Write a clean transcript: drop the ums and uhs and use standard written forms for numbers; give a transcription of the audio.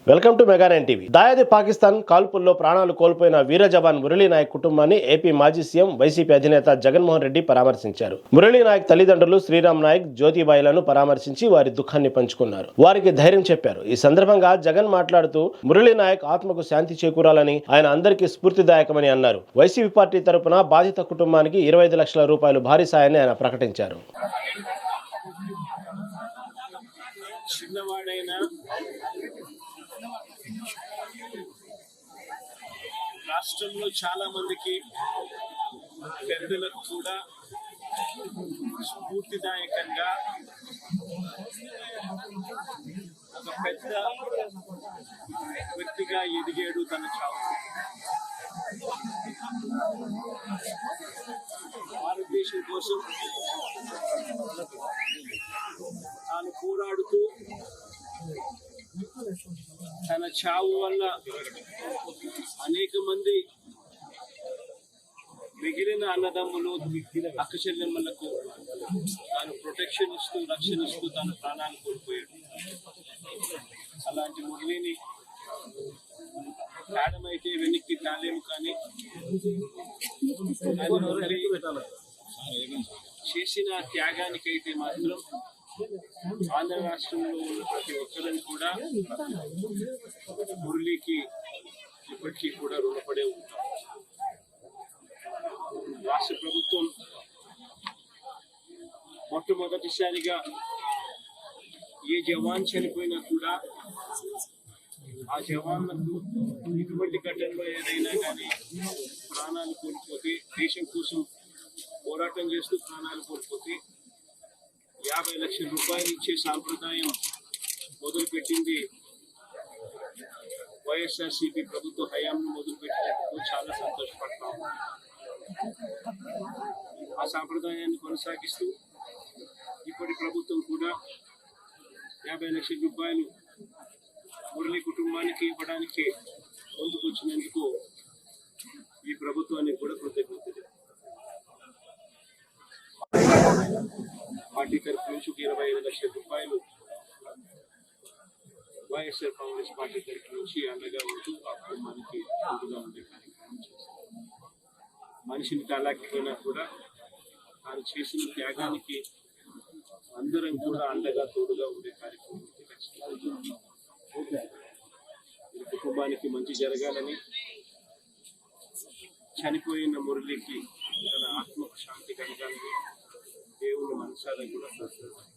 Welcome to mega nine TV. దాయాది పాకిస్తాన్ కాల్పుల్లో ప్రాణాలు కోల్పోయిన వీర జవాన్ మురళీ నాయక్ కుటుంబాన్ని ఏపీ మాజీ సీఎం వైసీపీ అధినేత జగన్మోహన్ రెడ్డి పరామర్శించారు. మురళీ నాయక్ తల్లిదండ్రులు శ్రీరామ్ నాయక్, జ్యోతిబాయిలను పరామర్శించి వారి దుఃఖాన్ని పంచుకున్నారు. వారికి ధైర్యం చెప్పారు. ఈ సందర్భంగా జగన్ మాట్లాడుతూ మురళీ నాయక్ ఆత్మకు శాంతి చేకూరాలని, ఆయన అందరికీ స్ఫూర్తిదాయకమని అన్నారు. వైసీపీ పార్టీ తరపున బాధిత కుటుంబానికి 25 లక్షల రూపాయలు భారీ సాయాన్ని ఆయన ప్రకటించారు. రాష్ట్రంలో చాలా మందికి పెద్దలకు కూడా స్ఫూర్తిదాయకంగా ఒక పెద్ద వ్యక్తిగా ఎదిగాడు తన చావు. భారతదేశం కోసం తాను పోరాడుతూ తన చావు వల్ల అనేక మంది మిగిలిన అన్నదమ్ములు, అక్క చెల్లెమ్మలకు తాను ప్రొటెక్షన్ ఇస్తూ, రక్షణ ఇస్తూ తన ప్రాణాలు కోల్పోయాడు. అలాంటి మురళిని తేడమైతే వెనక్కి తాలేము, కానీ చేసిన త్యాగానికైతే మాత్రం ఆంధ్ర రాష్ట్రంలో ఉన్న ప్రతి ఒక్కరిని కూడా మురళికి ఇప్పటికీ కూడా రుణపడే ఉంటాం. రాష్ట్ర ప్రభుత్వం మొట్టమొదటిసారిగా ఏ జవాన్ చనిపోయినా కూడా ఆ జవాన్లకు ఇటువంటి ఘటనలో ఏదైనా కానీ ప్రాణాలు కోల్పోతే, దేశం కోసం పోరాటం చేస్తూ ప్రాణాలు కోల్పోతే 50 లక్షల రూపాయలు ఇచ్చే సాంప్రదాయం మొదలుపెట్టింది వైఎస్ఆర్సీపీ ప్రభుత్వ హయాంను మొదలుపెట్టినందుకు చాలా సంతోషపడతాం. ఆ సాంప్రదాయాన్ని కొనసాగిస్తూ ఇప్పటి ప్రభుత్వం కూడా 50 లక్షల రూపాయలు మురళి కుటుంబానికి ఇవ్వడానికి ముందుకొచ్చినందుకు ఈ ప్రభుత్వానికి కూడా కృతజ్ఞతలు. పార్టీ తరఫు నుంచి 25 లక్షల రూపాయలు వైఎస్ఆర్ కాంగ్రెస్ పార్టీ తరఫు నుంచి అండగా ఉంటూ ఆ కుటుంబానికి అండగా ఉండే కార్యక్రమం చేస్తారు. మనిషిని తలాకపోయినా కూడా తాను చేసిన త్యాగానికి అందరం కూడా అండగా తోడుగా ఉండే కార్యక్రమం ఈ కుటుంబానికి మంచి జరగాలని, చనిపోయిన మురళికి తన ఆత్మకు శాంతి కలగాలని దేవుని మనసారా కూడా కోరుతున్నాను.